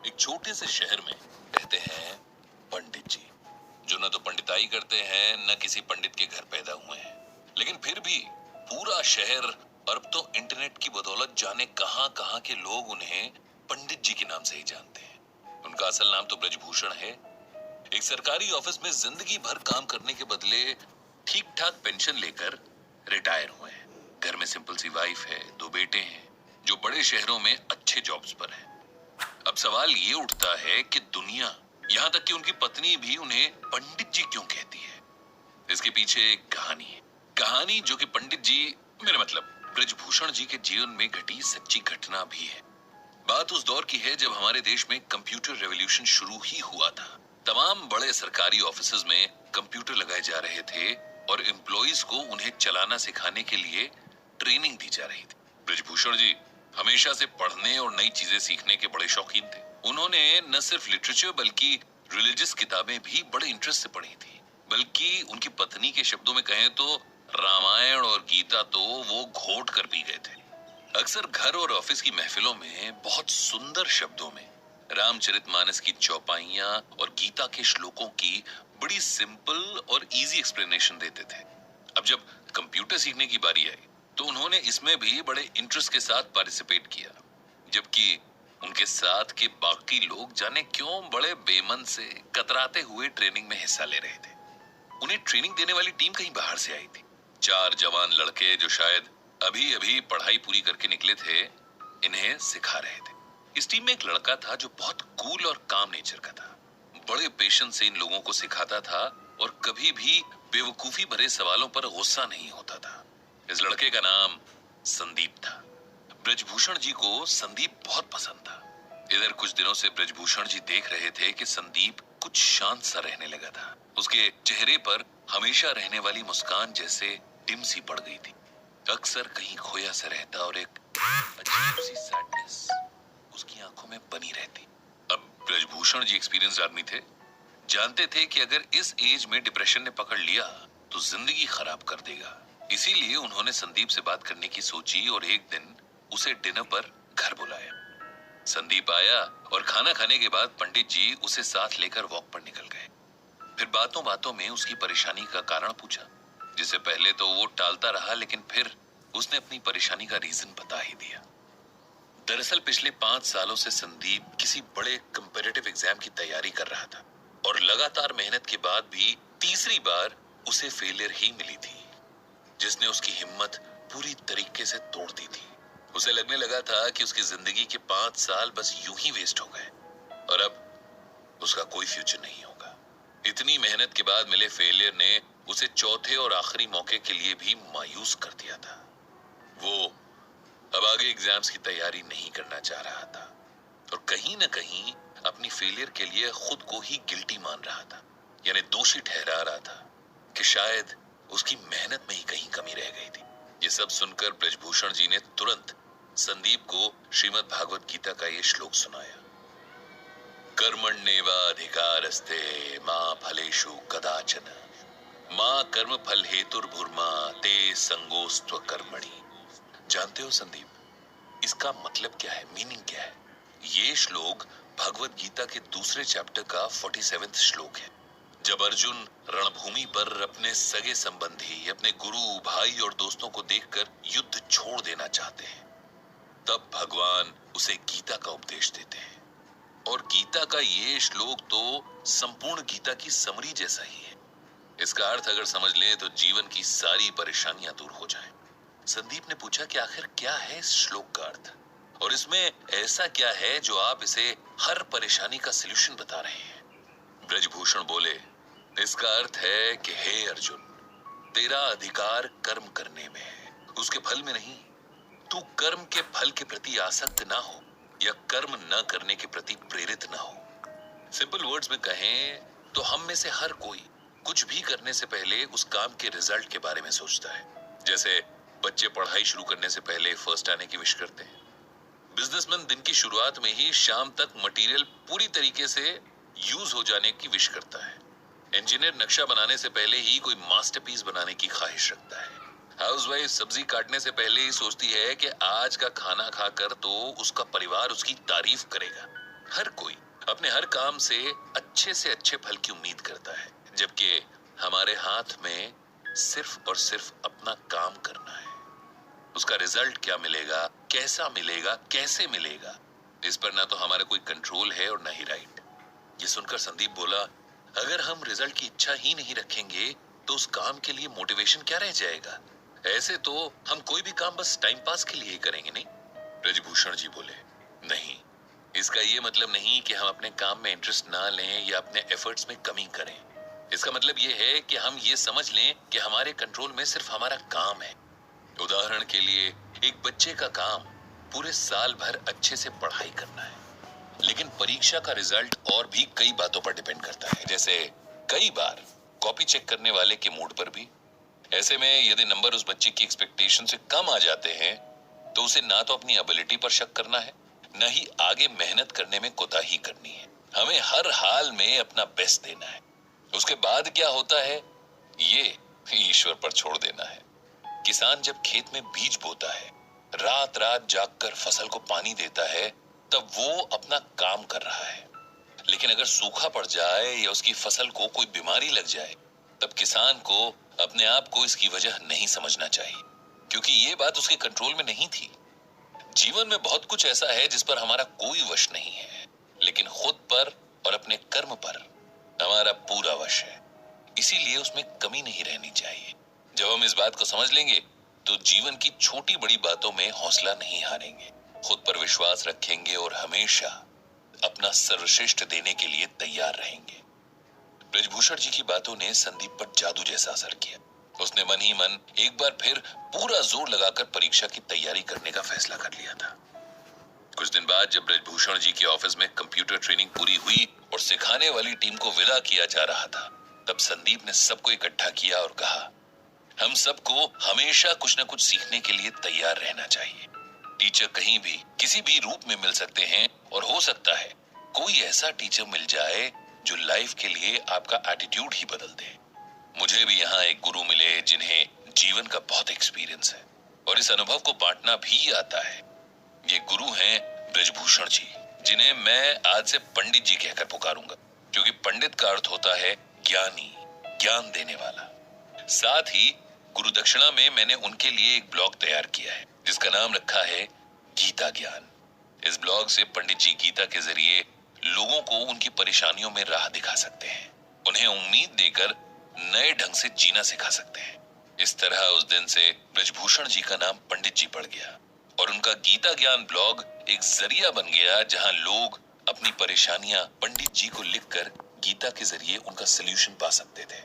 एक छोटे से शहर में रहते हैं पंडित जी, जो न तो पंडिताई करते हैं न किसी पंडित के घर पैदा हुए हैं, लेकिन फिर भी पूरा शहर और अब तो इंटरनेट की बदौलत जाने कहां कहां के लोग उन्हें पंडित जी के नाम से ही जानते हैं। उनका असल नाम तो ब्रजभूषण है। एक सरकारी ऑफिस में जिंदगी भर काम करने के बदले ठीक ठाक पेंशन लेकर रिटायर हुए हैं। घर में सिंपल सी वाइफ है, 2 बेटे हैं जो बड़े शहरों में अच्छे जॉब्स पर हैं। अब सवाल ये उठता है कि दुनिया, यहाँ तक कि उनकी पत्नी भी उन्हें पंडित जी क्यों कहती है। इसके पीछे एक कहानी है, कहानी जो कि पंडित जी, मेरा मतलब ब्रजभूषण जी के जीवन में घटी सच्ची घटना भी है। बात उस दौर की है जब हमारे देश में कंप्यूटर रेवोल्यूशन शुरू ही हुआ था। तमाम बड़े सरकारी ऑफिसेज में कंप्यूटर लगाए जा रहे थे और एम्प्लॉइज को उन्हें चलाना सिखाने के लिए ट्रेनिंग दी जा रही थी। ब्रजभूषण जी हमेशा से पढ़ने और नई चीजें सीखने के बड़े शौकीन थे। उन्होंने न सिर्फ लिटरेचर बल्कि रिलीजियस किताबें भी बड़े इंटरेस्ट से पढ़ी थी। बल्कि उनकी पत्नी के शब्दों में कहें तो रामायण और गीता तो वो घोट कर पी गए थे। अक्सर घर और ऑफिस की महफिलों में बहुत सुंदर शब्दों में रामचरितमानस की चौपाइयां और गीता के श्लोकों की बड़ी सिंपल और इजी एक्सप्लेनेशन देते थे। अब जब कंप्यूटर सीखने की बारी आई तो उन्होंने इसमें भी बड़े इंटरेस्ट के साथ पार्टिसिपेट किया, जबकि उनके साथ के बाकी लोग जाने क्यों बड़े बेमन से कतराते हुए ट्रेनिंग में हिस्सा ले रहे थे। उन्हें ट्रेनिंग देने वाली टीम कहीं बाहर से आई थी। 4 जवान लड़के जो शायद अभी अभी पढ़ाई पूरी करके निकले थे, इन्हें सिखा रहे थे। इस टीम में एक लड़का था जो बहुत कूल और काम नेचर का था। बड़े पेशेंस से इन लोगों को सिखाता था और कभी भी बेवकूफी भरे सवालों पर गुस्सा नहीं होता था। इस लड़के का नाम संदीप था। ब्रजभूषण जी को संदीप बहुत पसंद था। इधर कुछ दिनों से ब्रजभूषण जी देख रहे थे कि संदीप कुछ शांत सा रहने लगा था। उसके चेहरे पर हमेशा रहने वाली मुस्कान जैसे डिम सी पड़ गई थी। अक्सर कहीं खोया सा रहता और एक अजीब सी सैडनेस उसकी आंखों में बनी रहती। अब ब्रजभूषण जी एक्सपीरियंस आदमी थे, जानते थे कि अगर इस एज में डिप्रेशन ने पकड़ लिया तो जिंदगी खराब कर देगा। इसीलिए उन्होंने संदीप से बात करने की सोची और एक दिन उसे डिनर पर घर बुलाया। संदीप आया और खाना खाने के बाद पंडित जी उसे साथ लेकर वॉक पर निकल गए। फिर बातों बातों में उसकी परेशानी का कारण पूछा, जिसे पहले तो वो टालता रहा, लेकिन फिर उसने अपनी परेशानी का रीजन बता ही दिया। दरअसल पिछले 5 सालों से संदीप किसी बड़े कंपेटिटिव एग्जाम की तैयारी कर रहा था और लगातार मेहनत के बाद भी तीसरी बार उसे फेलियर ही मिली थी, जिसने उसकी हिम्मत पूरी तरीके से तोड़ दी थी। उसे लगने लगा था कि उसकी जिंदगी के 5 साल बस यूं ही वेस्ट हो गए और अब उसका कोई फ्यूचर नहीं होगा। इतनी मेहनत के बाद मिले फेलियर ने उसे चौथे और आखिरी मौके के लिए भी मायूस कर दिया था। वो अब आगे एग्जाम्स की तैयारी नहीं करना चाह रहा था और कहीं न कहीं अपनी फेलियर के लिए खुद को ही गिल्टी मान रहा था, यानी दोषी ठहरा रहा था कि शायद उसकी मेहनत में ही कहीं कमी रह गई थी। ये सब सुनकर ब्रजभूषण जी ने तुरंत संदीप को श्रीमद् भागवत गीता का ये श्लोक सुनाया। कर्मण्येवाधिकारस्ते मा फलेषु कदाचन मा कर्म फल हेतुर्भुर्मा ते संगोस्त्व कर्मणि। जानते हो संदीप, इसका मतलब क्या है, मीनिंग क्या है? ये श्लोक भगवत गीता के दूसरे चैप्टर का 47वां श्लोक है। जब अर्जुन रणभूमि पर अपने सगे संबंधी, अपने गुरु, भाई और दोस्तों को देखकर युद्ध छोड़ देना चाहते हैं, तब भगवान उसे गीता का उपदेश देते हैं। और गीता का ये श्लोक तो संपूर्ण गीता की समरी जैसा ही है। इसका अर्थ अगर समझ लें तो जीवन की सारी परेशानियां दूर हो जाएं। संदीप ने पूछा कि आखिर क्या है इस श्लोक का अर्थ और इसमें ऐसा क्या है जो आप इसे हर परेशानी का सलूशन बता रहे हैं। ब्रजभूषण बोले, इसका अर्थ है कि हे अर्जुन, तेरा अधिकार कर्म करने में है, उसके फल में नहीं। तू कर्म के फल के प्रति आसक्त ना हो या कर्म न करने के प्रति प्रेरित ना हो। सिंपल वर्ड्स में कहें तो हम में से हर कोई कुछ भी करने से पहले उस काम के रिजल्ट के बारे में सोचता है। जैसे बच्चे पढ़ाई शुरू करने से पहले फर्स्ट आने की विश करते हैं। बिजनेसमैन दिन की शुरुआत में ही शाम तक मटेरियल पूरी तरीके से यूज हो जाने की विश करता है। इंजीनियर नक्शा बनाने से पहले ही कोई मास्टरपीस बनाने की ख्वाहिश रखता है। हाउसवाइफ सब्जी काटने से पहले ही सोचती है कि आज का खाना खाकर तो उसका परिवार उसकी तारीफ करेगा। हर कोई हर काम से अच्छे फल की उम्मीद करता है, जबकि हमारे हाथ में सिर्फ और सिर्फ अपना काम करना है। उसका रिजल्ट क्या मिलेगा, कैसा मिलेगा, कैसे मिलेगा, इस पर ना तो हमारा कोई कंट्रोल है और ना ही राइट। ये सुनकर संदीप बोला, अगर हम रिजल्ट की इच्छा ही नहीं रखेंगे तो उस काम के लिए मोटिवेशन क्या रह जाएगा? ऐसे तो हम कोई भी काम बस टाइम पास के लिए ही करेंगे, नहीं? ब्रजभूषण जी बोले, नहीं, इसका ये मतलब नहीं कि हम अपने काम में इंटरेस्ट ना लें या अपने एफर्ट्स में कमी करें। इसका मतलब ये है कि हम ये समझ लें कि हमारे कंट्रोल में सिर्फ हमारा काम है। उदाहरण के लिए, एक बच्चे का काम पूरे साल भर अच्छे से पढ़ाई करना है, लेकिन परीक्षा का रिजल्ट और भी कई बातों पर डिपेंड करता है, जैसे कई बार कॉपी चेक करने वाले के मूड पर भी। ऐसे में यदि नंबर उस बच्चे की एक्सपेक्टेशन से कम आ जाते हैं तो उसे ना तो अपनी एबिलिटी पर शक करना है, न ही आगे मेहनत करने में कोताही करनी है। हमें हर हाल में अपना बेस्ट देना है। उसके बाद क्या होता है ये ईश्वर पर छोड़ देना है। किसान जब खेत में बीज बोता है, रात रात जागकर फसल को पानी देता है, तब वो अपना काम कर रहा है। लेकिन अगर सूखा पड़ जाए या उसकी फसल को कोई बीमारी लग जाए, तब किसान को अपने आप को इसकी वजह नहीं समझना चाहिए, क्योंकि ये बात उसके कंट्रोल में नहीं थी। जीवन में बहुत कुछ ऐसा है जिस पर हमारा कोई वश नहीं है, लेकिन खुद पर और अपने कर्म पर हमारा पूरा वश है। इसीलिए उसमें कमी नहीं रहनी चाहिए। जब हम इस बात को समझ लेंगे तो जीवन की छोटी बड़ी बातों में हौसला नहीं हारेंगे, खुद पर विश्वास रखेंगे और हमेशा अपना सर्वश्रेष्ठ देने के लिए तैयार रहेंगे। ब्रजभूषण जी की बातों ने संदीप पर जादू जैसा असर किया। उसने मन ही मन एक बार फिर पूरा जोर लगाकर परीक्षा की तैयारी करने का फैसला कर लिया था। कुछ दिन बाद जब ब्रजभूषण जी के ऑफिस में कंप्यूटर ट्रेनिंग पूरी हुई और सिखाने वाली टीम को विदा किया जा रहा था, तब संदीप ने सबको इकट्ठा किया और कहा, हम सबको हमेशा कुछ न कुछ सीखने के लिए तैयार रहना चाहिए। टीचर कहीं भी किसी भी रूप में मिल सकते हैं और हो सकता है कोई ऐसा टीचर मिल जाए जो लाइफ के लिए आपका एटीट्यूड ही बदल दे। मुझे भी यहाँ एक गुरु मिले जिन्हें जीवन का बहुत एक्सपीरियंस है और इस अनुभव को बांटना भी आता है। ये गुरु हैं ब्रजभूषण जी, जिन्हें मैं आज से पंडित जी कहकर पुकारूंगा, क्योंकि पंडित का अर्थ होता है ज्ञानी, ज्ञान देने वाला। साथ ही गुरु दक्षिणा में मैंने उनके लिए एक ब्लॉग तैयार किया है जिसका नाम रखा है गीता ज्ञान। इस ब्लॉग से पंडित जी गीता के जरिए लोगों को उनकी परेशानियों में राह दिखा सकते हैं, उन्हें उम्मीद देकर नए ढंग से जीना सिखा सकते हैं। इस तरह उस दिन से ब्रजभूषण जी का नाम पंडित जी पड़ गया और उनका गीता ज्ञान ब्लॉग एक जरिया बन गया जहां लोग अपनी परेशानियां पंडित जी को लिखकर गीता के जरिए उनका सलूशन पा सकते थे।